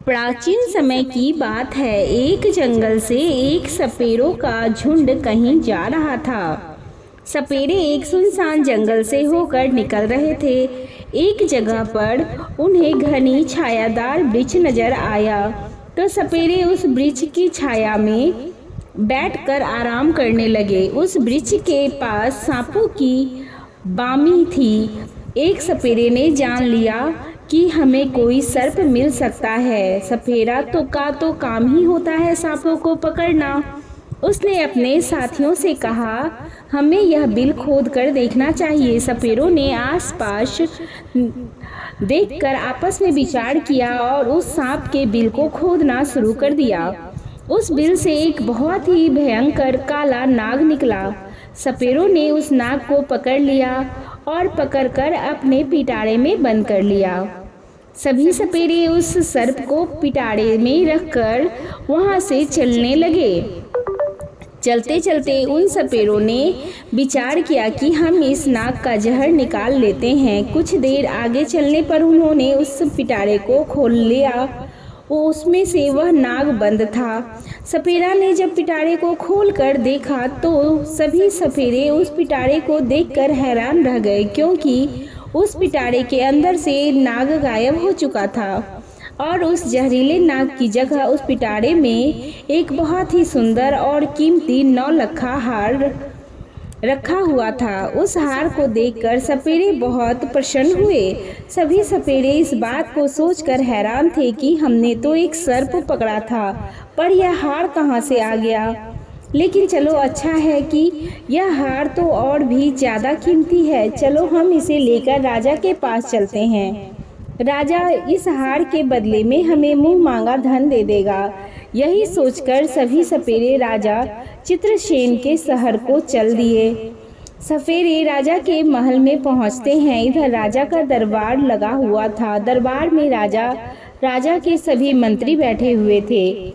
प्राचीन समय की बात है। एक जंगल से एक सपेरों का झुंड कहीं जा रहा था। सपेरे एक सुनसान जंगल से होकर निकल रहे थे। एक जगह पर उन्हें घनी छायादार वृक्ष नजर आया तो सपेरे उस वृक्ष की छाया में बैठकर आराम करने लगे। उस वृक्ष के पास सांपों की बामी थी। एक सपेरे ने जान लिया कि हमें कोई सर्प मिल सकता है। सपेरा तो काम ही होता है सांपों को पकड़ना। उसने अपने साथियों से कहा, हमें यह बिल खोद कर देखना चाहिए। सपेरों ने आसपास देखकर आपस में विचार किया और उस सांप के बिल को खोदना शुरू कर दिया। उस बिल से एक बहुत ही भयंकर काला नाग निकला। सपेरों ने उस नाग को पकड़ लिया और पकड़कर अपने पिटारे में बंद कर लिया। सभी सपेरे उस सर्प को पिटारे में रखकर वहां से चलने लगे। चलते चलते उन सपेरों ने विचार किया कि हम इस नाग का जहर निकाल लेते हैं। कुछ देर आगे चलने पर उन्होंने उस पिटारे को खोल लिया। उसमें से वह नाग बंद था। सपेरा ने जब पिटारे को खोलकर देखा तो सभी सपेरे उस पिटारे को देखकर हैरान रह गए, क्योंकि उस पिटारे के अंदर से नाग गायब हो चुका था और उस जहरीले नाग की जगह उस पिटारे में एक बहुत ही सुंदर और कीमती 9 लखा हार रखा हुआ था। उस हार को देखकर सपेरे बहुत प्रसन्न हुए। सभी सपेरे इस बात को सोचकर हैरान थे कि हमने तो एक सर्प पकड़ा था, पर यह हार कहाँ से आ गया। लेकिन चलो, अच्छा है कि यह हार तो और भी ज़्यादा कीमती है। चलो हम इसे लेकर राजा के पास चलते हैं। राजा इस हार के बदले में हमें मुंह मांगा धन दे देगा। यही सोचकर सभी सपेरे राजा चित्रसेन के शहर को चल दिए। सपेरे राजा के महल में पहुंचते हैं। इधर राजा का दरबार लगा हुआ था। दरबार में राजा के सभी मंत्री बैठे हुए थे।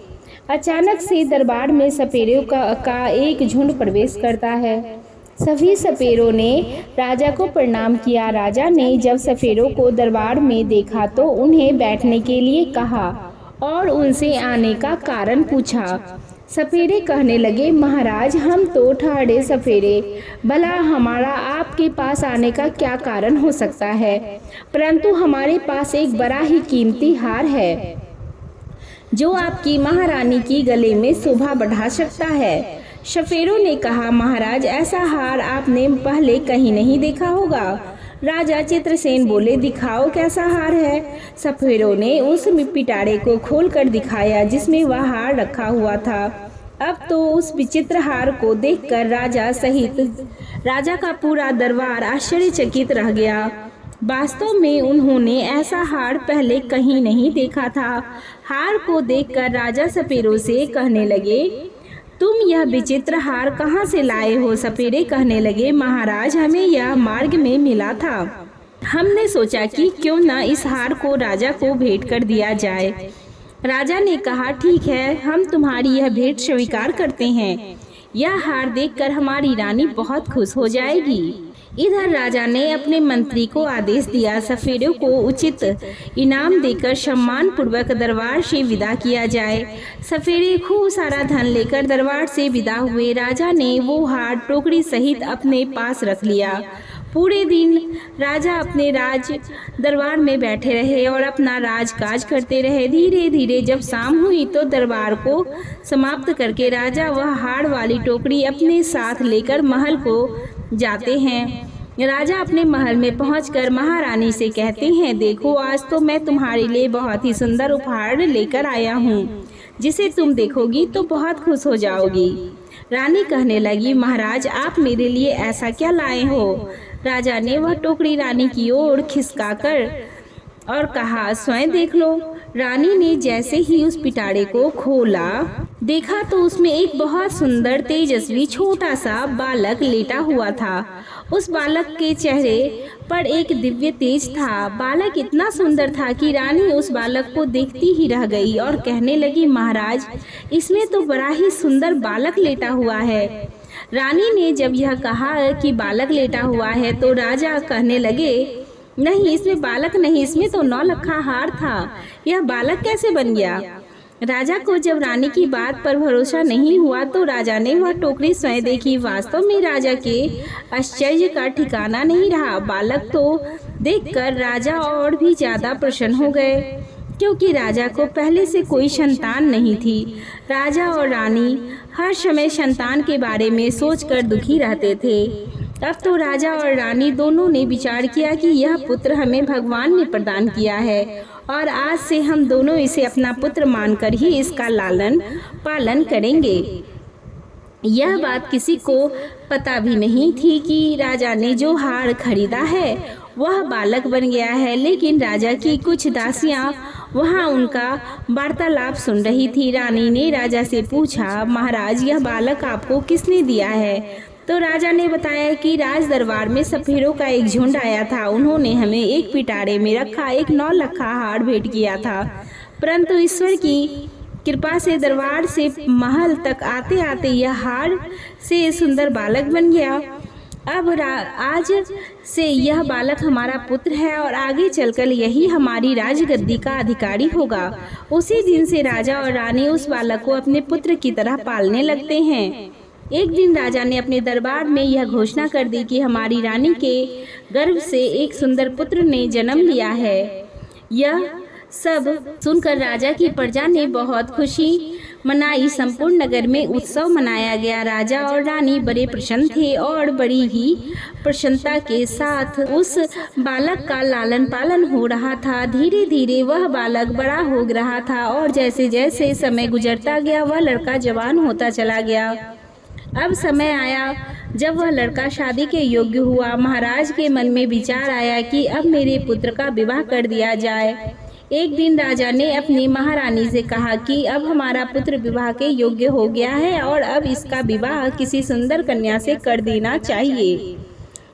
अचानक से दरबार में सपेरों का एक झुंड प्रवेश करता है। सभी सपेरों ने राजा को प्रणाम किया। राजा ने जब सपेरों को दरबार में देखा तो उन्हें बैठने के लिए कहा और उनसे आने का कारण पूछा। सपेरे कहने लगे, महाराज, हम तो ठाड़े सपेरे, भला हमारा आपके पास आने का क्या कारण हो सकता है, परंतु हमारे पास एक बड़ा ही कीमती हार है जो आपकी महारानी की गले में शोभा बढ़ा सकता है। सपेरों ने कहा, महाराज, ऐसा हार आपने पहले कहीं नहीं देखा होगा। राजा चित्रसेन बोले, दिखाओ कैसा हार है। सपेरों ने उस पिटारे को खोलकर दिखाया जिसमें वह हार रखा हुआ था। अब तो उस विचित्र हार को देखकर राजा सहित राजा का पूरा दरबार आश्चर्यचकित रह गया। वास्तव में उन्होंने ऐसा हार पहले कहीं नहीं देखा था। हार को देखकर राजा सपेरों से कहने लगे, तुम यह विचित्र हार कहाँ से लाए हो। सपेरे कहने लगे, महाराज, हमें यह मार्ग में मिला था। हमने सोचा कि क्यों न इस हार को राजा को भेंट कर दिया जाए। राजा ने कहा, ठीक है, हम तुम्हारी यह भेंट स्वीकार करते हैं। यह हार देखकर हमारी रानी बहुत खुश हो जाएगी। इधर राजा ने अपने मंत्री को आदेश दिया, सपेरों को उचित इनाम देकर सम्मान पूर्वक दरबार से विदा किया जाए। सपेरे खूब सारा धन लेकर दरबार से विदा हुए। राजा ने वो हार टोकरी सहित अपने पास रख लिया। पूरे दिन राजा अपने राज दरबार में बैठे रहे और अपना राजकाज करते रहे। धीरे धीरे जब शाम हुई तो दरबार को समाप्त करके राजा वह हार वाली टोकरी अपने साथ लेकर महल को जाते हैं। राजा अपने महल में पहुंचकर महारानी से कहते हैं, देखो, आज तो मैं तुम्हारे लिए बहुत ही सुंदर उपहार लेकर आया हूँ, जिसे तुम देखोगी तो बहुत खुश हो जाओगी। रानी कहने लगी, महाराज, आप मेरे लिए ऐसा क्या लाए हो। राजा ने वह टोकरी रानी की ओर खिसकाकर और कहा, स्वयं देख लो। रानी ने जैसे ही उस पिटारे को खोला देखा तो उसमें एक बहुत सुंदर तेजस्वी छोटा सा बालक लेटा हुआ था। उस बालक के चेहरे पर एक दिव्य तेज था। बालक इतना सुंदर था कि रानी उस बालक को देखती ही रह गई और कहने लगी, महाराज, इसमें तो बड़ा ही सुंदर बालक लेटा हुआ है। रानी ने जब यह कहा कि बालक लेटा हुआ है तो राजा कहने लगे, नहीं, इसमें बालक नहीं, इसमें तो 9 लखा हार था। यह बालक कैसे बन गया? राजा को जब रानी की बात पर भरोसा नहीं हुआ तो राजा ने वह टोकरी स्वयं देखी। वास्तव में राजा के आश्चर्य का ठिकाना नहीं रहा। बालक तो देखकर राजा और भी ज्यादा प्रसन्न हो गए, क्योंकि राजा को पहले से कोई संतान नहीं थी। राजा और रानी हर समय संतान के बारे में सोचकर दुखी रहते थे। अब तो राजा और रानी दोनों ने विचार किया कि यह पुत्र हमें भगवान ने प्रदान किया है और आज से हम दोनों इसे अपना पुत्र मानकर ही इसका लालन पालन करेंगे। यह बात किसी को पता भी नहीं थी कि राजा ने जो हार खरीदा है वह बालक बन गया है। लेकिन राजा की कुछ दासियां वहां उनका वार्तालाप सुन रही थी। रानी ने राजा से पूछा, महाराज, यह बालक आपको किसने दिया है? तो राजा ने बताया कि राज दरबार में सपेरों का एक झुंड आया था। उन्होंने हमें एक पिटारे में रखा एक 9 लखा हार भेंट किया था, परंतु ईश्वर की कृपा से दरबार से महल तक आते आते यह हार से सुंदर बालक बन गया। अब आज से यह बालक हमारा पुत्र है और आगे चलकर यही हमारी राजगद्दी का अधिकारी होगा। उसी दिन से राजा और रानी उस बालक को अपने पुत्र की तरह पालने लगते हैं। एक दिन राजा ने अपने दरबार में यह घोषणा कर दी कि हमारी रानी के गर्भ से एक सुंदर पुत्र ने जन्म लिया है। यह सब सुनकर राजा की प्रजा ने बहुत खुशी मनाई। संपूर्ण नगर में उत्सव मनाया गया। राजा और रानी बड़े प्रसन्न थे और बड़ी ही प्रसन्नता के साथ उस बालक का लालन पालन हो रहा था। धीरे धीरे वह बालक बड़ा हो रहा था और जैसे जैसे समय गुजरता गया वह लड़का जवान होता चला गया। अब समय आया जब वह लड़का शादी के योग्य हुआ। महाराज के मन में विचार आया कि अब मेरे पुत्र का विवाह कर दिया जाए। एक दिन राजा ने अपनी महारानी से कहा कि अब हमारा पुत्र विवाह के योग्य हो गया है और अब इसका विवाह किसी सुंदर कन्या से कर देना चाहिए।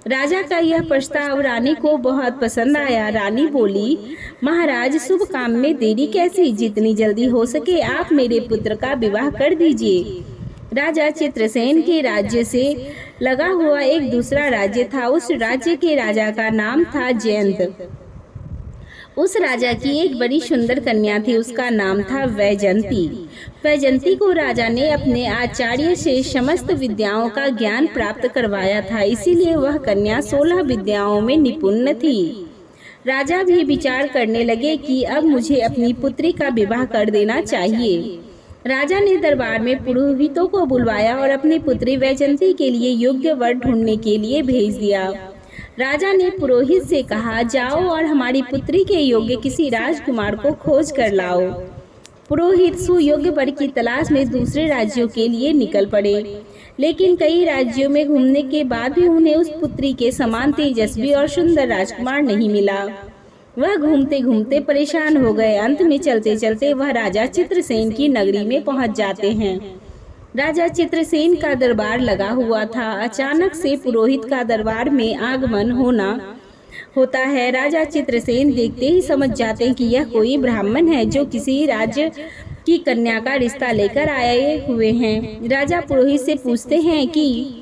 राजा का यह प्रस्ताव रानी को बहुत पसंद आया। रानी बोली, महाराज, शुभ काम में देरी कैसी? जितनी जल्दी हो सके आप मेरे पुत्र का विवाह कर दीजिए। राजा चित्रसेन के राज्य से लगा हुआ एक दूसरा राज्य था। उस राज्य के राजा का नाम था जयंत। उस राजा की एक बड़ी सुंदर कन्या थी, उसका नाम था वैजंती। वैजंती को राजा ने अपने आचार्य से समस्त विद्याओं का ज्ञान प्राप्त करवाया था, इसीलिए वह कन्या 16 विद्याओं में निपुण थी। राजा भी विचार करने लगे कि अब मुझे अपनी पुत्री का विवाह कर देना चाहिए। राजा ने दरबार में पुरोहितों को बुलवाया और अपनी पुत्री वैजंती के लिए योग्य वर ढूंढने के लिए भेज दिया। राजा ने पुरोहित से कहा, जाओ और हमारी पुत्री के योग्य किसी राजकुमार को खोज कर लाओ। पुरोहित सुयोग्य वर की तलाश में दूसरे राज्यों के लिए निकल पड़े, लेकिन कई राज्यों में घूमने के बाद भी उन्हें उस पुत्री के समान तेजस्वी और सुंदर राजकुमार नहीं मिला। वह घूमते घूमते परेशान हो गए। अंत में चलते चलते वह राजा चित्रसेन की नगरी में पहुंच जाते हैं। राजा चित्रसेन का दरबार लगा हुआ था। अचानक से पुरोहित का दरबार में आगमन होता है। राजा चित्रसेन देखते ही समझ जाते हैं कि यह कोई ब्राह्मण है जो किसी राज्य की कन्या का रिश्ता लेकर आए हुए हैं। राजा पुरोहित से पूछते हैं कि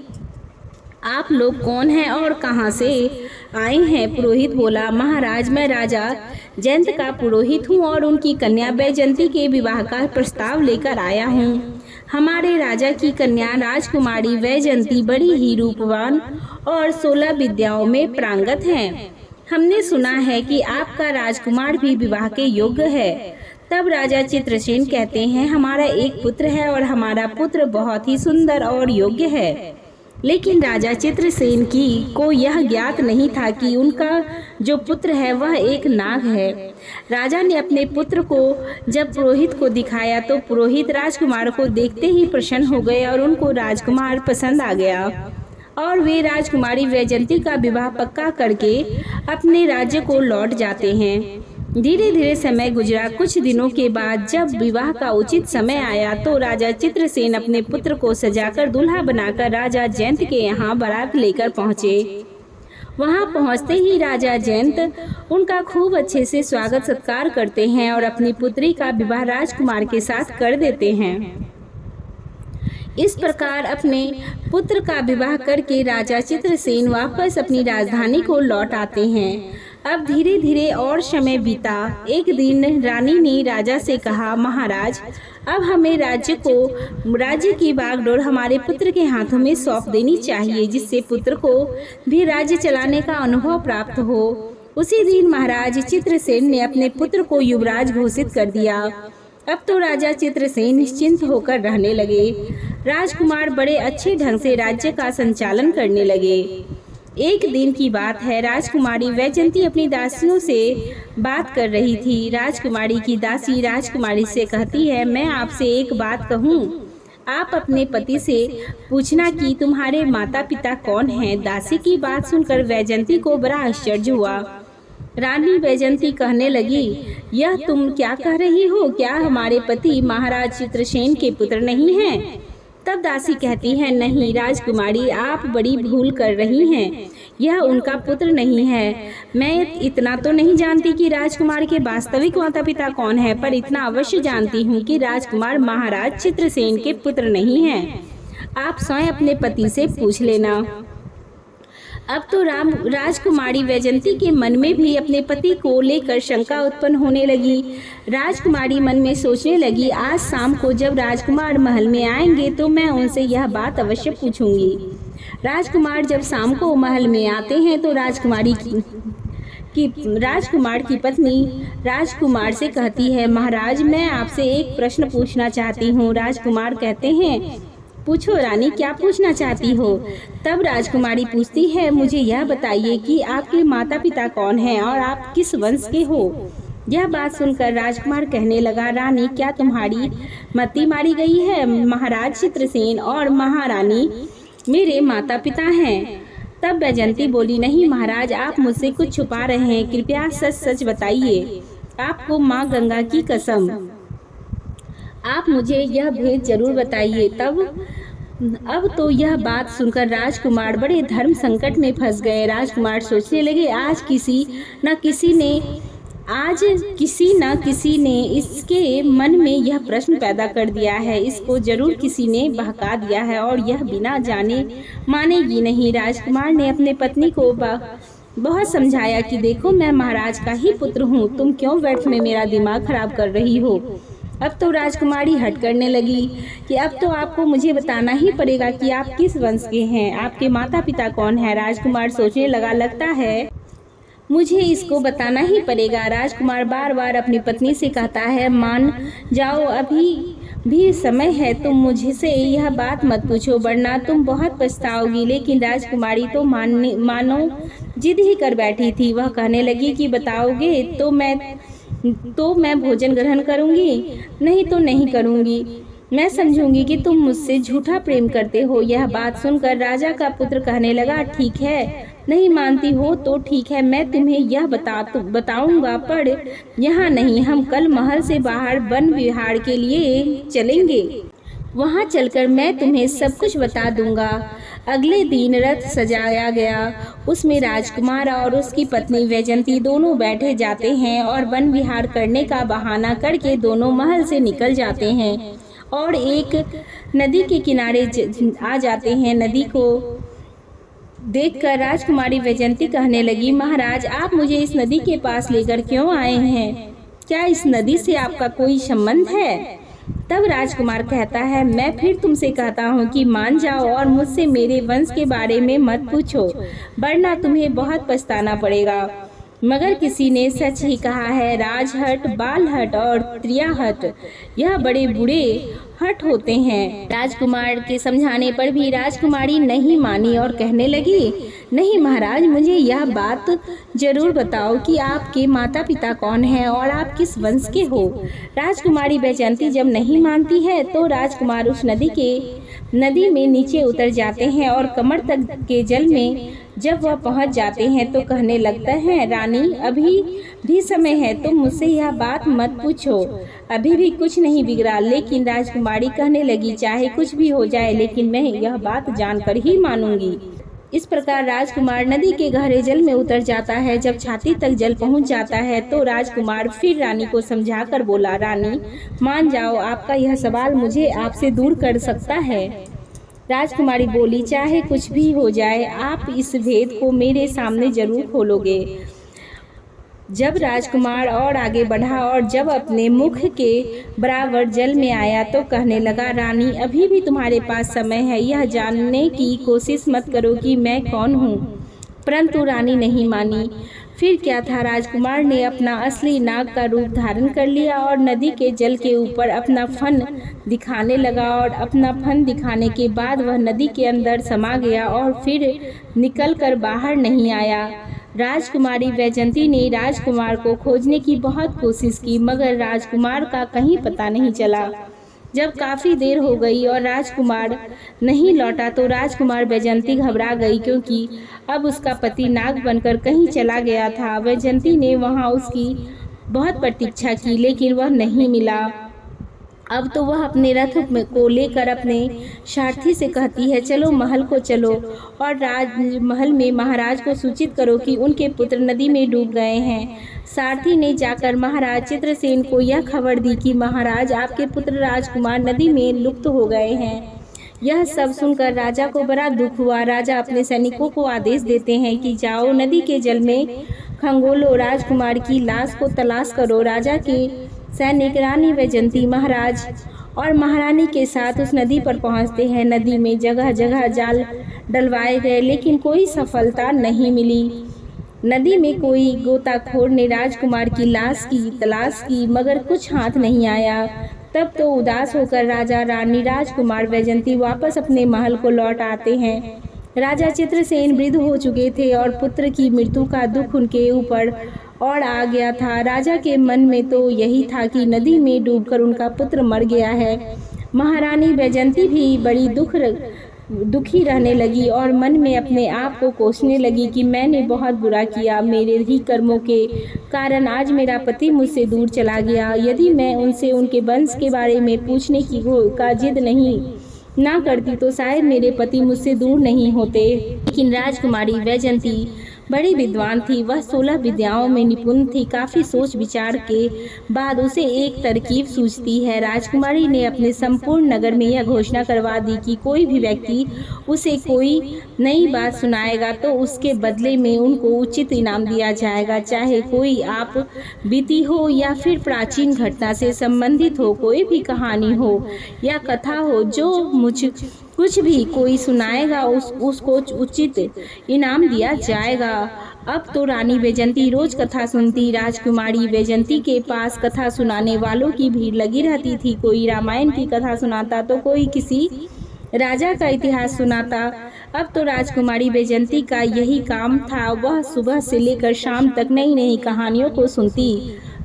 आप लोग कौन हैं और कहां से आए हैं? पुरोहित बोला, महाराज, मैं राजा जयंत का पुरोहित हूं और उनकी कन्या वैजंती के विवाह का प्रस्ताव लेकर आया हूं। हमारे राजा की कन्या राजकुमारी वैजंती बड़ी ही रूपवान और 16 विद्याओं में पारंगत हैं। हमने सुना है कि आपका राजकुमार भी विवाह के योग्य है। तब राजा चित्रसेन कहते हैं, हमारा एक पुत्र है और हमारा पुत्र बहुत ही सुंदर और योग्य है। लेकिन राजा चित्रसेन को यह ज्ञात नहीं था कि उनका जो पुत्र है वह एक नाग है। राजा ने अपने पुत्र को जब पुरोहित को दिखाया तो पुरोहित राजकुमार को देखते ही प्रसन्न हो गए और उनको राजकुमार पसंद आ गया और वे राजकुमारी वैजंती का विवाह पक्का करके अपने राज्य को लौट जाते हैं। धीरे धीरे समय गुजरा। कुछ दिनों के बाद जब विवाह का उचित समय आया तो राजा चित्रसेन अपने पुत्र को सजाकर दूल्हा बनाकर राजा जयंत के यहाँ बारात लेकर पहुँचे। वहाँ पहुँचते ही राजा जयंत उनका खूब अच्छे से स्वागत सत्कार करते हैं और अपनी पुत्री का विवाह राजकुमार के साथ कर देते हैं। इस प्रकार अपने पुत्र का विवाह करके राजा चित्रसेन वापस अपनी राजधानी को लौट आते हैं। अब धीरे धीरे और समय बीता। एक दिन रानी ने राजा से कहा, महाराज, अब हमें राज्य की बागडोर हमारे पुत्र के हाथों में सौंप देनी चाहिए, जिससे पुत्र को भी राज्य चलाने का अनुभव प्राप्त हो। उसी दिन महाराज चित्रसेन ने अपने पुत्र को युवराज घोषित कर दिया। अब तो राजा चित्रसेन निश्चिंत होकर रहने लगे। राजकुमार बड़े अच्छे ढंग से राज्य का संचालन करने लगे। एक दिन की बात है, राजकुमारी वैजयंती अपनी दासियों से बात कर रही थी। राजकुमारी की दासी राजकुमारी से कहती है, मैं आपसे एक बात कहूँ, आप अपने पति से पूछना कि तुम्हारे माता पिता कौन हैं। दासी की बात सुनकर वैजयंती को बड़ा आश्चर्य हुआ। रानी वैजयंती कहने लगी, यह तुम क्या कह रही हो? क्या हमारे पति महाराज चित्रसेन के पुत्र नहीं हैं? तब दासी कहती है, नहीं राजकुमारी, आप बड़ी भूल कर रही हैं। यह उनका पुत्र नहीं है। मैं इतना तो नहीं जानती कि राजकुमार के वास्तविक माता पिता कौन है, पर इतना अवश्य जानती हूँ कि राजकुमार महाराज चित्रसेन के पुत्र नहीं हैं। आप स्वयं अपने पति से पूछ लेना। अब तो राजकुमारी वैजयंती के मन में भी अपने पति को लेकर शंका उत्पन्न होने लगी। राजकुमारी मन में सोचने लगी, आज शाम को जब राजकुमार महल में आएंगे तो मैं उनसे यह बात अवश्य पूछूंगी। राजकुमार जब शाम को महल में आते हैं तो राजकुमार की पत्नी राजकुमार से कहती है, महाराज, मैं आपसे एक प्रश्न पूछना चाहती हूँ। राजकुमार कहते हैं, पूछो रानी, क्या पूछना चाहती हो? तब राजकुमारी पूछती है, मुझे यह बताइए कि आपके माता पिता कौन हैं और आप किस वंश के हो? यह बात सुनकर राजकुमार कहने लगा, रानी, क्या तुम्हारी मति मारी गई है? महाराज चित्रसेन और महारानी मेरे माता पिता हैं। तब वैजयंती बोली, नहीं महाराज, आप मुझसे कुछ छुपा रहे हैं, कृपया सच सच बताइए। आपको माँ गंगा की कसम, आप मुझे यह भेद जरूर बताइए। अब तो यह बात सुनकर राजकुमार बड़े धर्म संकट में फंस गए। राजकुमार सोचने लगे, आज किसी न किसी ने इसके मन में यह प्रश्न पैदा कर दिया है। इसको जरूर किसी ने बहका दिया है और यह बिना जाने मानेगी नहीं। राजकुमार ने अपने पत्नी को बहुत समझाया कि देखो, मैं महाराज का ही पुत्र हूँ, तुम क्यों व्यर्थ में मेरा दिमाग खराब कर रही हो। अब तो राजकुमारी हट करने लगी कि अब तो आपको मुझे बताना ही पड़ेगा कि आप किस वंश के हैं, आपके माता पिता कौन है। राजकुमार सोचने लगा, लगता है मुझे इसको बताना ही पड़ेगा। राजकुमार बार बार अपनी पत्नी से कहता है, मान जाओ, अभी भी समय है, तुम मुझसे यह बात मत पूछो, वरना तुम बहुत पछताओगी। लेकिन राजकुमारी तो मानो जिद ही कर बैठी थी। वह कहने लगी कि बताओगे तो मैं भोजन ग्रहण करूंगी, नहीं तो नहीं करूंगी। मैं समझूंगी कि तुम मुझसे झूठा प्रेम करते हो। यह बात सुनकर राजा का पुत्र कहने लगा, ठीक है, नहीं मानती हो तो ठीक है, मैं तुम्हें यह बताऊंगा, पर यहाँ नहीं, हम कल महल से बाहर वन विहार के लिए चलेंगे। वहाँ चलकर मैं तुम्हें सब कुछ बता दूंगा। अगले दिन रथ सजाया गया। उसमें राजकुमार और उसकी पत्नी वैजयंती दोनों बैठे जाते हैं और वन विहार करने का बहाना करके दोनों महल से निकल जाते हैं और एक नदी के किनारे आ जाते हैं। नदी को देखकर राजकुमारी वैजयंती कहने लगी, महाराज, आप मुझे इस नदी के पास लेकर क्यों आए हैं? क्या इस नदी से आपका कोई संबंध है? तब राजकुमार कहता है, मैं फिर तुमसे कहता हूँ कि मान जाओ और मुझसे मेरे वंश के बारे में मत पूछो, वरना तुम्हें बहुत पछताना पड़ेगा। मगर किसी ने सच ही कहा है, राजहट, बालहट और त्रियाहट यह बड़े बुरे हट होते हैं। राजकुमार के समझाने पर भी राजकुमारी नहीं मानी और कहने लगी, नहीं महाराज, मुझे यह बात जरूर बताओ कि आपके माता पिता कौन हैं और आप किस वंश के हो। राजकुमारी वैजयंती जब नहीं मानती है तो राजकुमार उस नदी में नीचे उतर जाते हैं और कमर तक के जल में जब वह पहुंच जाते हैं तो कहने लगता है, रानी, अभी भी समय है, तुम मुझसे यह बात मत पूछो, अभी भी कुछ नहीं बिगड़ा। लेकिन राजकुमारी कहने लगी, चाहे कुछ भी हो जाए, लेकिन मैं यह बात जानकर ही मानूंगी। इस प्रकार राजकुमार नदी के गहरे जल में उतर जाता है। जब छाती तक जल पहुंच जाता है तो राजकुमार फिर रानी को समझाकर बोला, रानी, मान जाओ, आपका यह सवाल मुझे आपसे दूर कर सकता है। राजकुमारी बोली, चाहे कुछ भी हो जाए, आप इस भेद को मेरे सामने जरूर खोलोगे। जब राजकुमार और आगे बढ़ा और जब अपने मुख के बराबर जल में आया तो कहने लगा, रानी अभी भी तुम्हारे पास समय है, यह जानने की कोशिश मत करो कि मैं कौन हूँ। परंतु रानी नहीं मानी। फिर क्या था, राजकुमार ने अपना असली नाग का रूप धारण कर लिया और नदी के जल के ऊपर अपना फन दिखाने लगा और अपना फन दिखाने के बाद वह नदी के अंदर समा गया और फिर निकलकर बाहर नहीं आया। राजकुमारी वैजंती ने राजकुमार को खोजने की बहुत कोशिश की मगर राजकुमार का कहीं पता नहीं चला। जब काफ़ी देर हो गई और राजकुमार नहीं लौटा तो राजकुमार वैजंती घबरा गई क्योंकि अब उसका पति नाग बनकर कहीं चला गया था। वैजंती ने वहां उसकी बहुत प्रतीक्षा की लेकिन वह नहीं मिला। अब तो वह अपने रथ को लेकर अपने सारथी से कहती है, चलो महल को चलो और महल में महाराज को सूचित करो कि उनके पुत्र नदी में डूब गए हैं। सारथी ने जाकर महाराज चित्रसेन को यह खबर दी कि महाराज आपके पुत्र राजकुमार नदी में लुप्त हो गए हैं। यह सब सुनकर राजा को बड़ा दुख हुआ। राजा अपने सैनिकों को आदेश देते हैं कि जाओ नदी के जल में खंगोलो, राजकुमार की लाश को तलाश करो। राजा के सैनिक रानी वैजंती, महाराज और महारानी के साथ उस नदी पर पहुंचते हैं। नदी में जगह जगह जाल डलवाए गए लेकिन कोई सफलता नहीं मिली। नदी में कोई गोताखोर ने राजकुमार की लाश की तलाश की मगर कुछ हाथ नहीं आया। तब तो उदास होकर राजा, रानी, राजकुमार वैजंती वापस अपने महल को लौट आते हैं। राजा चित्रसेन वृद्ध हो चुके थे और पुत्र की मृत्यु का दुख उनके ऊपर और आ गया था। राजा के मन में तो यही था कि नदी में डूबकर उनका पुत्र मर गया है। महारानी वैजंती भी बड़ी दुखी रहने लगी और मन में अपने आप को कोसने लगी कि मैंने बहुत बुरा किया। मेरे ही कर्मों के कारण आज मेरा पति मुझसे दूर चला गया। यदि मैं उनसे उनके वंश के बारे में पूछने की जिद नहीं ना करती तो शायद मेरे पति मुझसे दूर नहीं होते। लेकिन राजकुमारी वैजंती बड़ी विद्वान थी, वह 16 विद्याओं में निपुण थी। काफ़ी सोच विचार के बाद उसे एक तरकीब सूझती है। राजकुमारी ने अपने संपूर्ण नगर में यह घोषणा करवा दी कि कोई भी व्यक्ति उसे कोई नई बात सुनाएगा तो उसके बदले में उनको उचित इनाम दिया जाएगा, चाहे कोई आप बीती हो या फिर प्राचीन घटना से संबंधित हो, कोई भी कहानी हो या कथा हो, जो कुछ भी कोई सुनाएगा उसको उचित इनाम दिया जाएगा। अब तो रानी वैजंती रोज कथा सुनती। राजकुमारी वैजंती के पास कथा सुनाने वालों की भीड़ लगी रहती थी। कोई रामायण की कथा सुनाता तो कोई किसी राजा का इतिहास सुनाता। अब तो राजकुमारी वैजंती का यही काम था। वह सुबह से लेकर शाम तक नई नई कहानियों को सुनती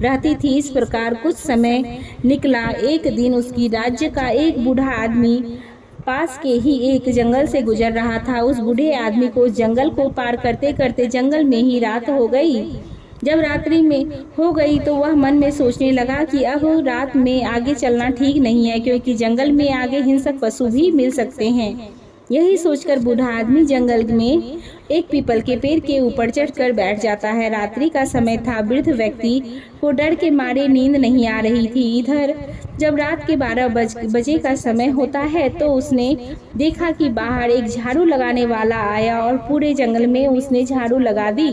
रहती थी। इस प्रकार कुछ समय निकला। एक दिन उसकी राज्य का एक बूढ़ा आदमी पास के ही एक जंगल से गुजर रहा था। उस बूढ़े आदमी को जंगल को पार करते करते जंगल में ही रात हो गई। जब रात्रि में हो गई तो वह मन में सोचने लगा कि अब रात में आगे चलना ठीक नहीं है क्योंकि जंगल में आगे हिंसक पशु भी मिल सकते हैं। यही सोचकर बूढ़ा आदमी जंगल में एक पीपल के पेड़ के ऊपर चढ़कर बैठ जाता है। रात्रि का समय था। वृद्ध व्यक्ति को डर के मारे नींद नहीं आ रही थी। इधर जब रात के 12 बजे का समय होता है तो उसने देखा कि बाहर एक झाड़ू लगाने वाला आया और पूरे जंगल में उसने झाड़ू लगा दी।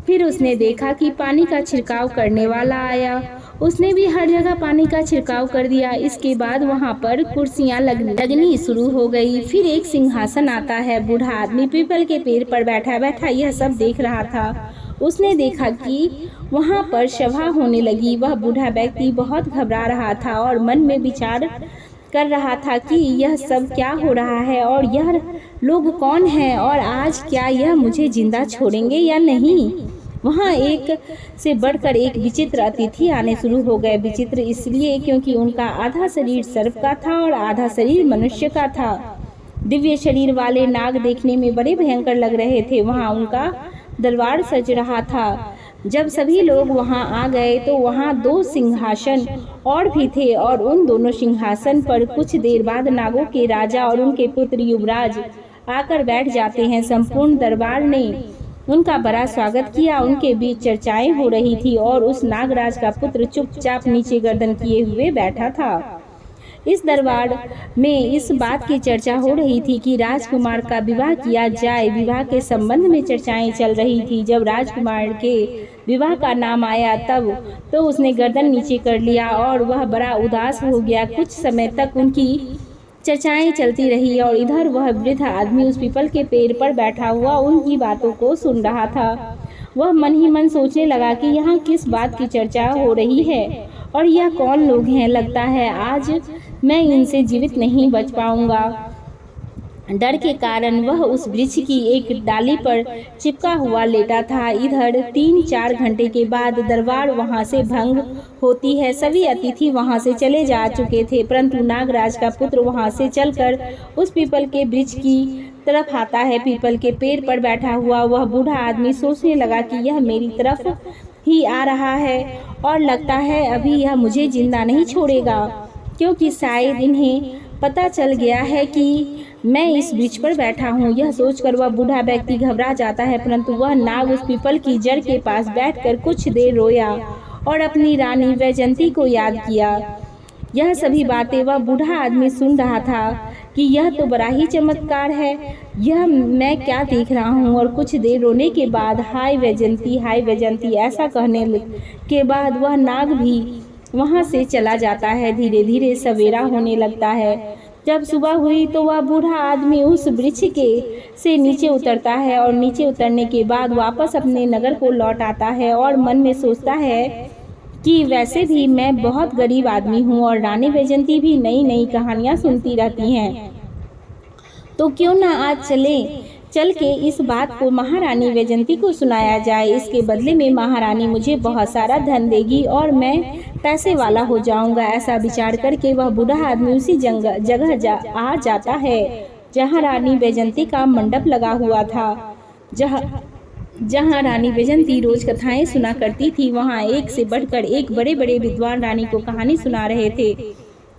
फिर उसने देखा कि पानी का छिड़काव करने वाला आया, उसने भी हर जगह पानी का छिड़काव कर दिया। इसके बाद वहां पर कुर्सियां लगनी शुरू हो गई। फिर एक सिंहासन आता है। बूढ़ा आदमी पीपल के पेड़ पर बैठा बैठा यह सब देख रहा था। उसने देखा कि वहां पर सभा होने लगी। वह बूढ़ा व्यक्ति बहुत घबरा रहा था और मन में विचार कर रहा था कि यह सब क्या हो रहा है और यह लोग कौन हैं और आज क्या यह मुझे जिंदा छोड़ेंगे या नहीं। वहाँ एक से बढ़कर एक विचित्र अतिथि आने शुरू हो गए। विचित्र इसलिए क्योंकि उनका आधा शरीर सर्प का था और आधा शरीर मनुष्य का था। दिव्य शरीर वाले नाग देखने में बड़े भयंकर लग रहे थे। वहाँ उनका दरबार सज रहा था। जब सभी लोग वहां आ गए तो वहां 2 सिंहासन और भी थे और उन दोनों सिंहासन पर कुछ देर बाद नागों के राजा और उनके पुत्र युवराज आकर बैठ जाते हैं। संपूर्ण दरबार ने उनका बड़ा स्वागत किया। उनके बीच चर्चाएं हो रही थी और उस नागराज का पुत्र चुपचाप नीचे गर्दन किए हुए बैठा था। इस दरबार में इस बात की चर्चा हो रही थी कि राजकुमार का विवाह किया जाए। विवाह के संबंध में चर्चाएं चल रही थी। जब राजकुमार के विवाह का नाम आया तब तो उसने गर्दन नीचे कर लिया और वह बड़ा उदास हो गया। कुछ समय तक उनकी चर्चाएं चलती रही और इधर वह वृद्ध आदमी उस पीपल के पेड़ पर बैठा हुआ उनकी बातों को सुन रहा था। वह मन ही मन सोचने लगा कि यहाँ किस बात की चर्चा हो रही है और यह कौन लोग हैं। लगता है आज मैं इनसे जीवित नहीं बच पाऊंगा। डर के कारण वह उस वृक्ष की एक डाली पर चिपका हुआ लेटा था। इधर 3-4 घंटे के बाद दरबार वहां से भंग होती है। सभी अतिथि वहां से चले जा चुके थे, परंतु नागराज का पुत्र वहां से चलकर उस पीपल के वृक्ष की तरफ आता है। पीपल के पेड़ पर बैठा हुआ वह बूढ़ा आदमी सोचने लगा कि यह मेरी तरफ ही आ रहा है और लगता है अभी यह मुझे जिंदा नहीं छोड़ेगा, क्योंकि शायद इन्हें पता चल गया है कि मैं इस वृक्ष पर बैठा हूँ। यह सोचकर वह बूढ़ा व्यक्ति घबरा जाता है, परंतु वह नाग उस पीपल की जड़ के पास बैठकर कुछ देर रोया और अपनी रानी वैजयंती को याद किया। यह सभी बातें वह बूढ़ा आदमी सुन रहा था कि यह तो बड़ा ही चमत्कार है, यह मैं क्या देख रहा हूँ। और कुछ देर रोने के बाद हाय वैजयंती ऐसा कहने के बाद वह नाग भी वहाँ से चला जाता है। धीरे धीरे सवेरा होने लगता है। जब सुबह हुई तो वह बूढ़ा आदमी उस वृक्ष के से नीचे उतरता है और नीचे उतरने के बाद वापस अपने नगर को लौट आता है और मन में सोचता है कि वैसे भी मैं बहुत गरीब आदमी हूँ और रानी वैजयंती भी नई नई कहानियाँ सुनती रहती हैं, तो क्यों ना आज चल के इस बात को महारानी वैजयंती को सुनाया जाए। इसके बदले में महारानी मुझे बहुत सारा धन देगी और मैं पैसे वाला हो जाऊंगा। ऐसा विचार करके वह बूढ़ा आदमी उसी जगह आ जाता है जहाँ रानी वैजयंती का मंडप लगा हुआ था। जहाँ रानी वैजयंती रोज कथाएं सुना करती थी, वहाँ एक से बढ़कर एक बड़े बड़े विद्वान रानी को कहानी सुना रहे थे।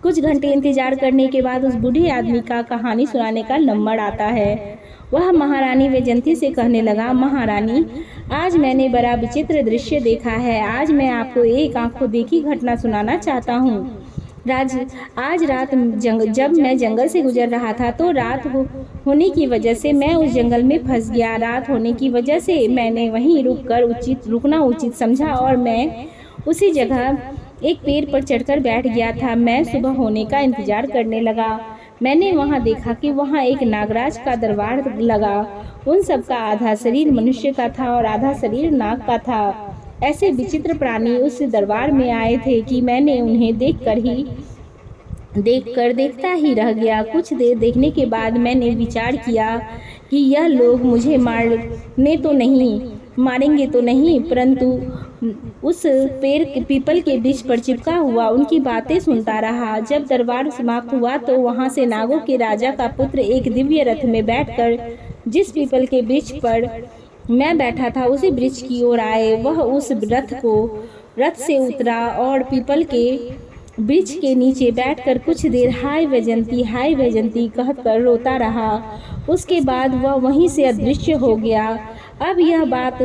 कुछ घंटे इंतजार करने के बाद उस बूढ़े आदमी का कहानी सुनाने का नंबर आता है। वह महारानी वैजयंती से कहने लगा, महारानी आज मैंने बड़ा विचित्र दृश्य देखा है। आज मैं आपको एक आंखों देखी घटना सुनाना चाहता हूँ। आज रात जब मैं जंगल से गुजर रहा था तो रात होने की वजह से मैं उस जंगल में फंस गया। रात होने की वजह से मैंने वहीं रुकना उचित समझा और मैं उसी जगह एक पेड़ पर चढ़कर बैठ गया था। मैं सुबह होने का इंतजार करने लगा। मैंने वहां देखा कि वहां एक नागराज का दरबार लगा। उन सब का आधा शरीर मनुष्य का था और आधा शरीर नाग का था। ऐसे विचित्र प्राणी उस दरबार में आए थे कि मैंने उन्हें देखकर देखता ही रह गया। कुछ देर देखने के बाद मैंने विचार किया कि यह लोग मुझे मारेंगे तो नहीं, परंतु उस पीपल के वृक्ष पर चिपका हुआ उनकी बातें सुनता रहा। जब दरबार समाप्त हुआ तो वहां से नागों के राजा का पुत्र एक दिव्य रथ में बैठकर जिस पीपल के वृक्ष पर मैं बैठा था उसी वृक्ष की ओर आए। वह उस रथ से उतरा और पीपल के वृक्ष के नीचे बैठकर कुछ देर हाय वैजयंती कहकर रोता रहा। उसके बाद वह वहीं से अदृश्य हो गया। अब यह बात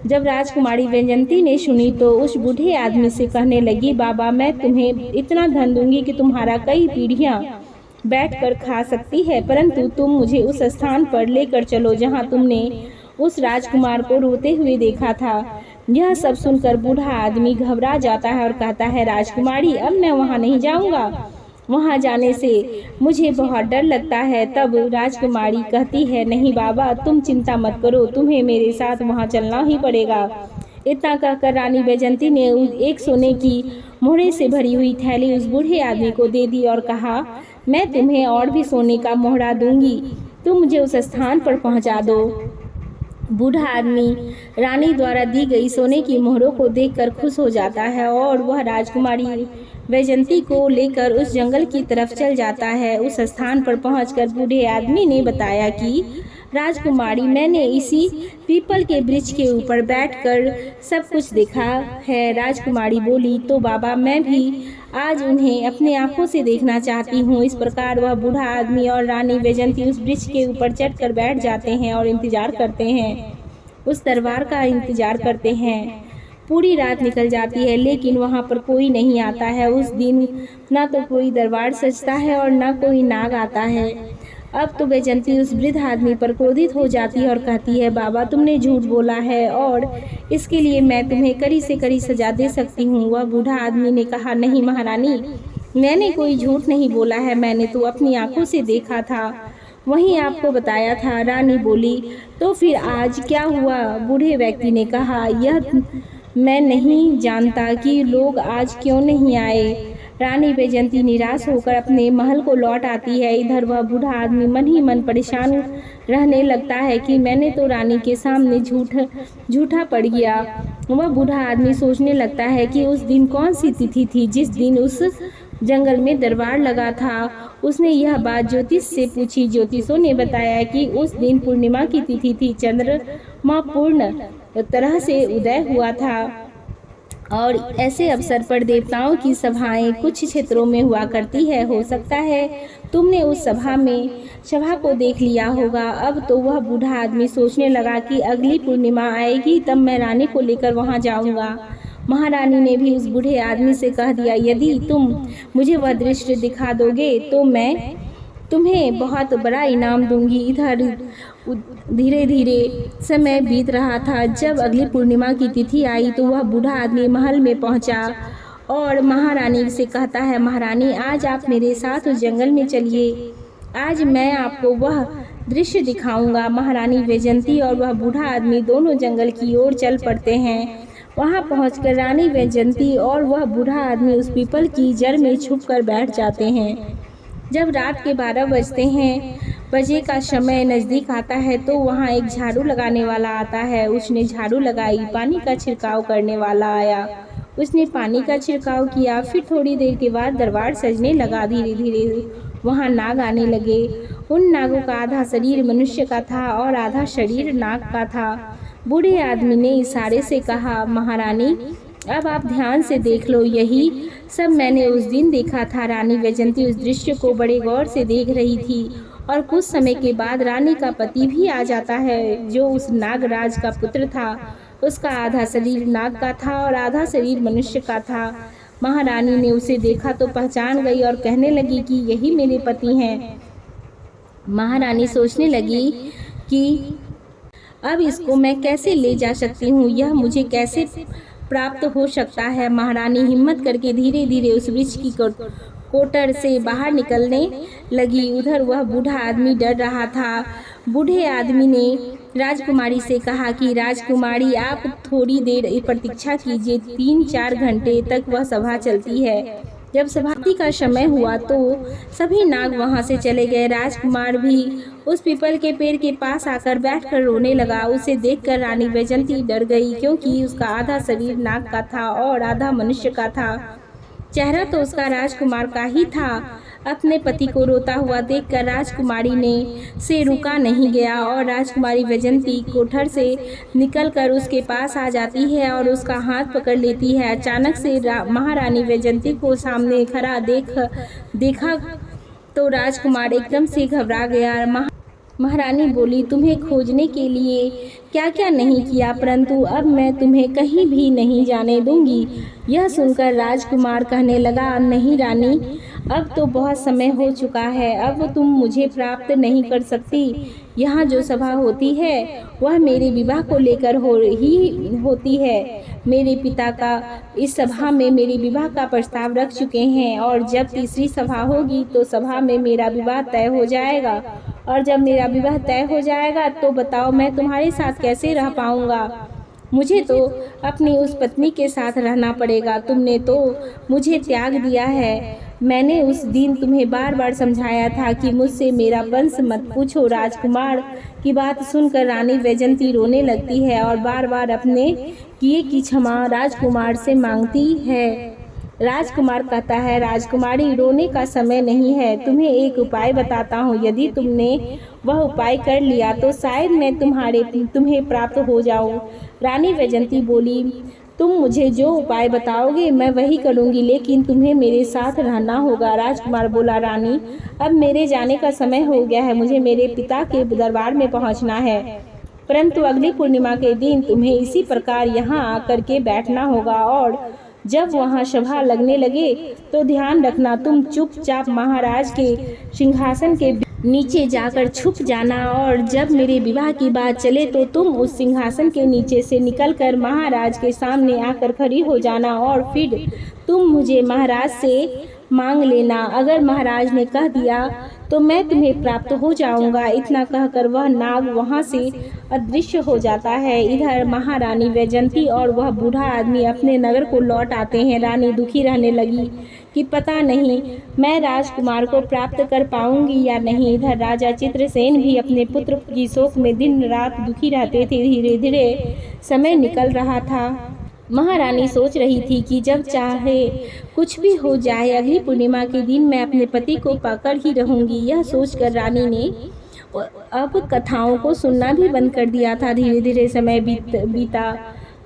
जब राजकुमारी वैजयंती ने सुनी तो उस बूढ़े आदमी से कहने लगी, बाबा मैं तुम्हें इतना धन दूंगी कि तुम्हारा कई पीढ़ियां बैठकर खा सकती है, परंतु तुम मुझे उस स्थान पर लेकर चलो जहां तुमने उस राजकुमार को रोते हुए देखा था। यह सब सुनकर बूढ़ा आदमी घबरा जाता है और कहता है, राजकुमारी अब मैं वहां नहीं जाऊंगा, वहां जाने से मुझे बहुत डर लगता है। तब राजकुमारी कहती है, नहीं बाबा तुम चिंता मत करो, तुम्हें मेरे साथ वहां चलना ही पड़ेगा। इतना कहकर रानी वैजयंती ने एक सोने की मोहरे से भरी हुई थैली उस बूढ़े आदमी को दे दी और कहा, मैं तुम्हें और भी सोने का मोहरा दूंगी, तुम मुझे उस स्थान पर पहुंचा दो। बूढ़ा आदमी रानी द्वारा दी गई सोने की मोहरों को देखकर खुश हो जाता है और वह राजकुमारी वैजयंती को लेकर उस जंगल की तरफ चल जाता है। उस स्थान पर पहुंचकर बूढ़े आदमी ने बताया कि राजकुमारी मैंने इसी पीपल के वृक्ष के ऊपर बैठकर सब कुछ देखा है। राजकुमारी बोली, तो बाबा मैं भी आज उन्हें अपने आंखों से देखना चाहती हूँ। इस प्रकार वह बूढ़ा आदमी और रानी वैजयंती उस वृक्ष के ऊपर चढ़कर बैठ जाते हैं और इंतजार करते हैं, उस दरबार का इंतजार करते हैं। पूरी रात निकल जाती है लेकिन वहाँ पर कोई नहीं आता है। उस दिन ना तो कोई दरबार सजता है और ना कोई नाग आता है। अब तो वैजयंती उस वृद्ध आदमी पर क्रोधित हो जाती है और कहती है, बाबा तुमने झूठ बोला है और इसके लिए मैं तुम्हें कड़ी से कड़ी सजा दे सकती हूँ। वह बूढ़ा आदमी ने कहा, नहीं महारानी, मैंने कोई झूठ नहीं बोला है, मैंने तो अपनी आंखों से देखा था, वहीं आपको बताया था। रानी बोली, तो फिर आज क्या हुआ? बूढ़े व्यक्ति ने कहा, यह मैं नहीं जानता कि लोग आज क्यों नहीं आए। रानी वैजयंती निराश होकर अपने महल को लौट आती है। इधर वह बूढ़ा आदमी मन ही मन परेशान रहने लगता है कि मैंने तो रानी के सामने झूठा पड़ गया। वह बूढ़ा आदमी सोचने लगता है कि उस दिन कौन सी तिथि थी जिस दिन उस जंगल में दरबार लगा था। उसने यह बात ज्योतिष से पूछी। ज्योतिषों ने बताया कि उस दिन पूर्णिमा की तिथि थी, चंद्रमा पूर्ण तरह से उदय हुआ था और ऐसे अवसर पर देवताओं की सभाएं कुछ क्षेत्रों में हुआ करती है। हो सकता है तुमने उस सभा को देख लिया होगा। अब तो वह बूढ़ा आदमी सोचने लगा कि अगली पूर्णिमा आएगी तब मैं रानी को लेकर वहां जाऊंगा। महारानी ने भी उस बूढ़े आदमी से कह दिया, यदि तुम मुझे वह दृश्य दिखा दोगे तो मैं तुम्हें बहुत बड़ा इनाम दूंगी। इधर धीरे धीरे समय बीत रहा था। जब अगली पूर्णिमा की तिथि आई तो वह बूढ़ा आदमी महल में पहुंचा और महारानी से कहता है, महारानी आज आप मेरे साथ उस जंगल में चलिए, आज मैं आपको वह दृश्य दिखाऊंगा। महारानी वैजयंती और वह बूढ़ा आदमी दोनों जंगल की ओर चल पड़ते हैं। वहां पहुंचकर रानी वैजयंती और वह बूढ़ा आदमी उस पीपल की जड़ में छुपकर बैठ जाते हैं। जब रात के 12 बजे का समय नज़दीक आता है तो वहाँ एक झाड़ू लगाने वाला आता है। उसने झाड़ू लगाई, पानी का छिड़काव करने वाला आया, उसने पानी का छिड़काव किया। फिर थोड़ी देर के बाद दरबार सजने लगा। धीरे धीरे वहाँ नाग आने लगे। उन नागों का आधा शरीर मनुष्य का था और आधा शरीर नाग का था। बूढ़े आदमी ने इशारे से कहा, महारानी अब आप ध्यान से देख लो, यही सब मैंने उस दिन देखा था। रानी वैजयंती उस दृश्य को बड़े गौर से देख रही थी और कुछ समय के बाद रानी का पति भी आ जाता है, जो उस नागराज का पुत्र था। उसका आधा शरीर नाग का था और आधा शरीर मनुष्य का था। महारानी ने उसे देखा तो पहचान गई और कहने लगी कि यही मेरे पति हैं। महारानी सोचने लगी कि अब इसको मैं कैसे ले जा सकती हूँ, यह मुझे कैसे प्राप्त हो सकता है। महारानी हिम्मत करके धीरे धीरे उस वृक्ष की कोटर से बाहर निकलने लगी। उधर वह बूढ़ा आदमी डर रहा था। बूढ़े आदमी ने राजकुमारी से कहा कि राजकुमारी आप थोड़ी देर प्रतीक्षा कीजिए, 3-4 घंटे तक वह सभा चलती है। जब समाप्ति का समय हुआ तो सभी नाग वहां से चले गए। राजकुमार भी उस पीपल के पेड़ के पास आकर बैठकर रोने लगा। उसे देखकर रानी वैजयंती डर गई, क्योंकि उसका आधा शरीर नाग का था और आधा मनुष्य का था। चेहरा तो उसका राजकुमार का ही था। अपने पति को रोता हुआ देखकर राजकुमारी ने से रुका नहीं गया और राजकुमारी वैजयंती कोठर से निकलकर उसके पास आ जाती है और उसका हाथ पकड़ लेती है। अचानक से महारानी वैजयंती को सामने खड़ा देखा तो राजकुमार एकदम से घबरा गया। महारानी बोली, तुम्हें खोजने के लिए क्या क्या नहीं किया, परंतु अब मैं तुम्हें कहीं भी नहीं जाने दूंगी। यह सुनकर राजकुमार कहने लगा, नहीं रानी, अब तो बहुत समय हो चुका है, अब तुम मुझे प्राप्त नहीं कर सकती। यहाँ जो सभा होती है वह मेरे विवाह को लेकर होती है। मेरे पिता का इस सभा में मेरे विवाह का प्रस्ताव रख चुके हैं और जब तीसरी सभा होगी तो सभा में मेरा विवाह तय हो जाएगा और जब मेरा विवाह तय हो जाएगा तो बताओ मैं तुम्हारे साथ कैसे रह पाऊंगा। मुझे तो अपनी उस पत्नी के साथ रहना पड़ेगा। तुमने तो मुझे त्याग दिया है। मैंने उस दिन तुम्हें बार बार समझाया था कि मुझसे मेरा वंश मत पूछो। राजकुमार की बात सुनकर रानी वैजयंती रोने लगती है और बार बार अपने किए की क्षमा राजकुमार से मांगती है। राजकुमार कहता है, राजकुमारी रोने का समय नहीं है, तुम्हें एक उपाय बताता हूँ। यदि तुमने वह उपाय कर लिया तो शायद मैं तुम्हें प्राप्त हो जाऊँ। रानी वैजयंती बोली, तुम मुझे जो उपाय बताओगे मैं वही करूँगी, लेकिन तुम्हें मेरे साथ रहना होगा। राजकुमार बोला, रानी अब मेरे जाने का समय हो गया है, मुझे मेरे पिता के दरबार में पहुँचना है, परंतु अगली पूर्णिमा के दिन तुम्हें इसी प्रकार यहाँ आकर के बैठना होगा और जब वहाँ सभा लगने लगे तो ध्यान रखना तुम चुपचाप महाराज के सिंहासन के नीचे जाकर छुप जाना और जब मेरे विवाह की बात चले तो तुम उस सिंहासन के नीचे से निकलकर महाराज के सामने आकर खड़ी हो जाना और फिर तुम मुझे महाराज से मांग लेना। अगर महाराज ने कह दिया तो मैं तुम्हें प्राप्त हो जाऊंगा। इतना कहकर वह नाग वहां से अदृश्य हो जाता है। इधर महारानी वैजंती और वह बूढ़ा आदमी अपने नगर को लौट आते हैं। रानी दुखी रहने लगी कि पता नहीं मैं राजकुमार को प्राप्त कर पाऊंगी या नहीं। इधर राजा चित्रसेन भी अपने पुत्र की शोक में दिन रात दुखी रहते थे। धीरे धीरे समय निकल रहा था। महारानी सोच रही थी कि जब चाहे कुछ भी हो जाए, अगली पूर्णिमा के दिन मैं अपने पति को पाकर ही रहूंगी। यह सोचकर रानी ने अब कथाओं को सुनना भी बंद कर दिया था। धीरे धीरे समय बीता।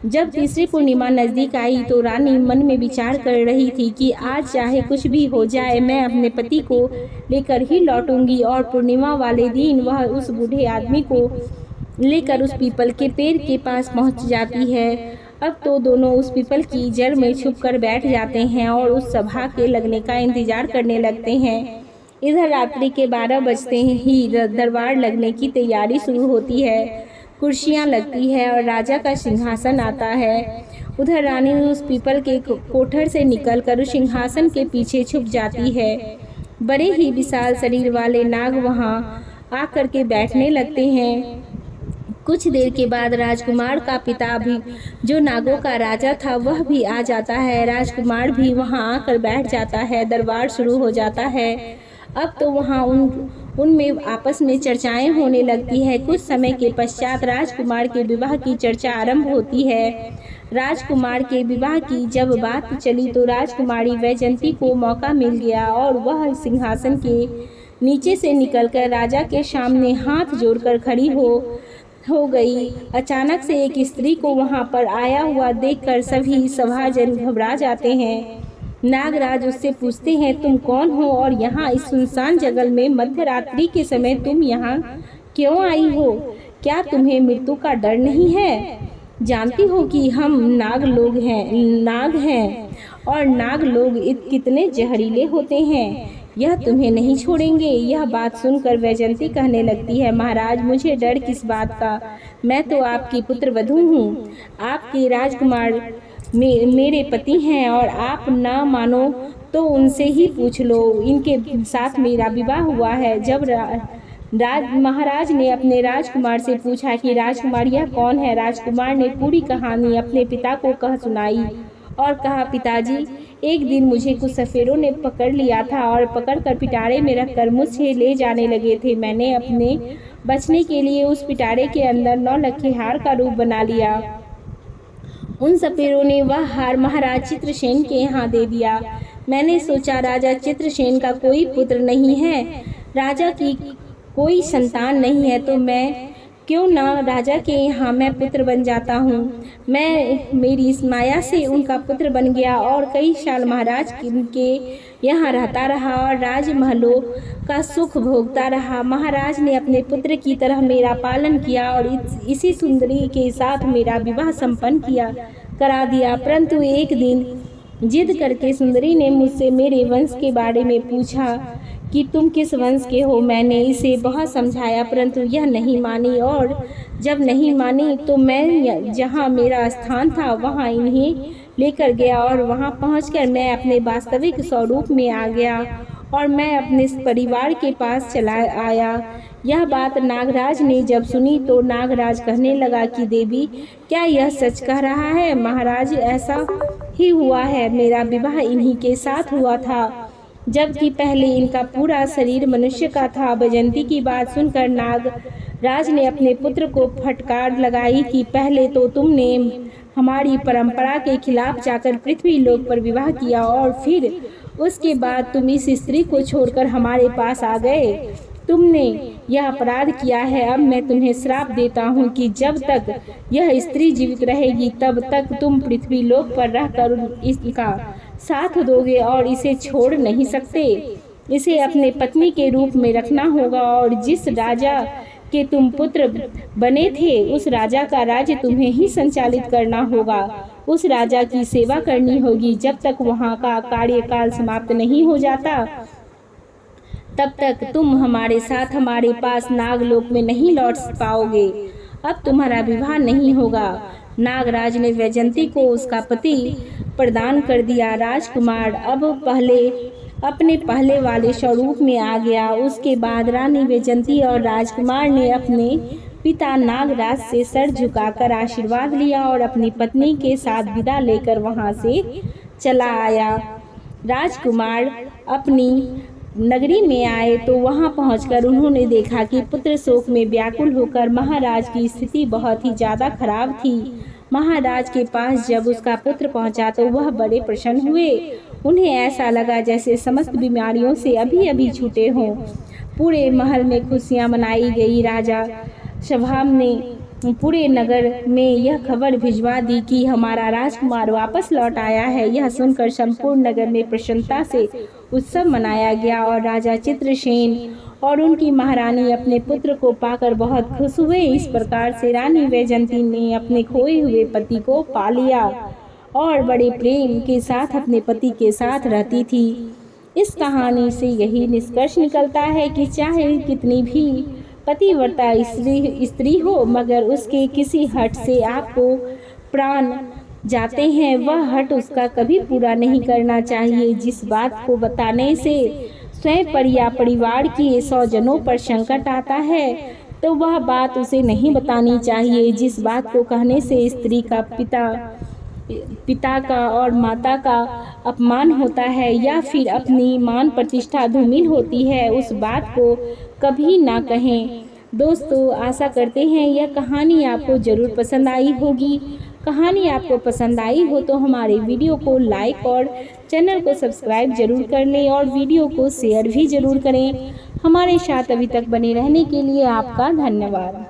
जब तीसरी पूर्णिमा नजदीक आई तो रानी मन में विचार कर रही थी कि आज चाहे कुछ भी हो जाए, मैं अपने पति को लेकर ही लौटूंगी। और पूर्णिमा वाले दिन वह उस बूढ़े आदमी को लेकर उस पीपल के पेड़ के पास पहुंच जाती है। अब तो दोनों उस पीपल की जड़ में छुपकर बैठ जाते हैं और उस सभा के लगने का इंतजार करने लगते हैं। इधर रात्रि के 12 बजते ही दरबार लगने की तैयारी शुरू होती है। कुर्सियां लगती है और राजा का सिंहासन आता है। उधर रानी उस पीपल के कोठर से निकलकर उस सिंहासन के पीछे छुप जाती है। बड़े ही विशाल शरीर वाले नाग वहां आकर के बैठने लगते हैं। कुछ देर के बाद राजकुमार का पिता भी, जो नागों का राजा था, वह भी आ जाता है। राजकुमार भी वहां आकर बैठ जाता है। दरबार शुरू हो जाता है। अब तो वहां उनमें आपस में चर्चाएं होने लगती है। कुछ समय के पश्चात राजकुमार के विवाह की चर्चा आरंभ होती है। राजकुमार के विवाह की जब बात चली तो राजकुमारी वैजंती को मौका मिल गया और वह सिंहासन के नीचे से निकलकर राजा के सामने हाथ जोड़कर खड़ी हो गई। अचानक से एक स्त्री को वहां पर आया हुआ देखकर सभी सभाजन घबरा जाते हैं। नागराज उससे पूछते हैं, तुम कौन हो और यहाँ इस सुनसान जंगल में मध्य रात्रि के समय तुम यहाँ क्यों आई हो? क्या तुम्हें मृत्यु का डर नहीं है? जानती हो कि हम नाग हैं और नाग लोग कितने जहरीले होते हैं। यह तुम्हें नहीं छोड़ेंगे। यह बात सुनकर वैजंती कहने लगती है, महाराज मुझे डर किस बात का? मैं तो आपकी पुत्र वधू हूँ। आपके राजकुमार मेरे पति हैं और आप ना मानो तो उनसे ही पूछ लो। इनके साथ मेरा विवाह हुआ है। जब महाराज ने अपने राजकुमार से पूछा कि राजकुमार यह कौन है, राजकुमार ने पूरी कहानी अपने पिता को कह सुनाई और कहा, पिताजी एक दिन मुझे कुछ सफेरों ने पकड़ लिया था और पकड़कर पिटारे में रखकर मुझसे ले जाने लगे थे। मैंने अपने बचने के लिए उस पिटारे के अंदर 9 लखे हार का रूप बना लिया। उन सपेरों ने वह हार महाराज चित्रसेन के यहाँ दे दिया। मैंने सोचा राजा चित्रसेन का कोई पुत्र नहीं है, राजा की कोई संतान नहीं है, तो मैं क्यों ना राजा के यहाँ मैं पुत्र बन जाता हूँ। मैं मेरी इस माया से उनका पुत्र बन गया और कई साल महाराज के यहाँ रहता रहा और राजमहलों का सुख भोगता रहा। महाराज ने अपने पुत्र की तरह मेरा पालन किया और इसी सुंदरी के साथ मेरा विवाह संपन्न करा दिया। परंतु एक दिन जिद करके सुंदरी ने मुझसे मेरे वंश के बारे में पूछा कि तुम किस वंश के हो। मैंने इसे बहुत समझाया परंतु यह नहीं मानी और जब नहीं मानी तो मैं जहाँ मेरा स्थान था वहाँ इन्हें लेकर गया और वहाँ पहुँचकर मैं अपने वास्तविक स्वरूप में आ गया और मैं अपने परिवार के पास चला आया। यह बात नागराज ने जब सुनी तो नागराज कहने लगा कि देवी क्या यह सच कह रहा है? महाराज ऐसा ही हुआ है, मेरा विवाह इन्हीं के साथ हुआ था जबकि पहले इनका पूरा शरीर मनुष्य का था। वैजंती की बात सुनकर नागराज ने अपने पुत्र को फटकार लगाई कि पहले तो तुमने हमारी परंपरा के खिलाफ जाकर पृथ्वी लोक पर विवाह किया और फिर उसके बाद तुम इस स्त्री को छोड़कर हमारे पास आ गए। तुमने यह अपराध किया है। अब मैं तुम्हें श्राप देता हूँ कि जब तक यह स्त्री जीवित रहेगी तब तक तुम पृथ्वी लोक पर रहकर इसका साथ दोगे और इसे छोड़ नहीं सकते। इसे अपने पत्नी के रूप में रखना होगा और जिस राजा के तुम पुत्र बने थे उस राजा का राज्य तुम्हें ही संचालित करना होगा। उस राजा की सेवा करनी होगी जब तक वहाँ का कार्यकाल समाप्त नहीं हो जाता। तब तक तुम हमारे साथ हमारे पास नागलोक में नहीं लौट पाओगे। अब तुम्हारा विवाह नहीं होगा। नागराज ने वैजयंती को उसका पति प्रदान कर दिया। राजकुमार अब अपने पहले वाले स्वरूप में आ गया। उसके बाद रानी वैजयंती और राजकुमार ने अपने पिता नागराज से सर झुकाकर आशीर्वाद लिया और अपनी पत्नी के साथ विदा लेकर वहां से चला आया। राजकुमार अपनी नगरी में आए तो वहां पहुंचकर उन्होंने देखा कि पुत्र शोक में व्याकुल होकर महाराज की स्थिति बहुत ही ज़्यादा खराब थी। महाराज के पास जब उसका पुत्र पहुंचा तो वह बड़े प्रसन्न हुए। उन्हें ऐसा लगा जैसे समस्त बीमारियों से अभी अभी छूटे हों। पूरे महल में खुशियां मनाई गई। राजा शभाम ने पूरे नगर में यह खबर भिजवा दी कि हमारा राजकुमार वापस लौट आया है। यह सुनकर संपूर्ण नगर में प्रसन्नता से उत्सव मनाया गया और राजा चित्रसेन और उनकी महारानी अपने पुत्र को पाकर बहुत खुश हुए। इस प्रकार से रानी वैजयंती ने अपने खोए हुए पति को पा लिया और बड़े प्रेम के साथ अपने पति के साथ रहती थी। इस कहानी से यही निष्कर्ष निकलता है कि चाहे कितनी भी पतिव्रता स्त्री हो, मगर उसके किसी हट से आपको प्राण जाते हैं, वह हट उसका कभी पूरा नहीं करना चाहिए। जिस बात को बताने से स्वयं पर या परिवार के स्वजनों पर संकट आता है तो वह बात उसे नहीं बतानी चाहिए। जिस बात को कहने से स्त्री का पिता का और माता का अपमान होता है या फिर अपनी मान प्रतिष्ठा धूमिल होती है, उस बात को कभी ना कहें। दोस्तों, आशा करते हैं यह कहानी आपको ज़रूर पसंद आई होगी। कहानी आपको पसंद आई हो तो हमारे वीडियो को लाइक और चैनल को सब्सक्राइब जरूर कर लें और वीडियो को शेयर भी जरूर करें। हमारे साथ अभी तक बने रहने के लिए आपका धन्यवाद।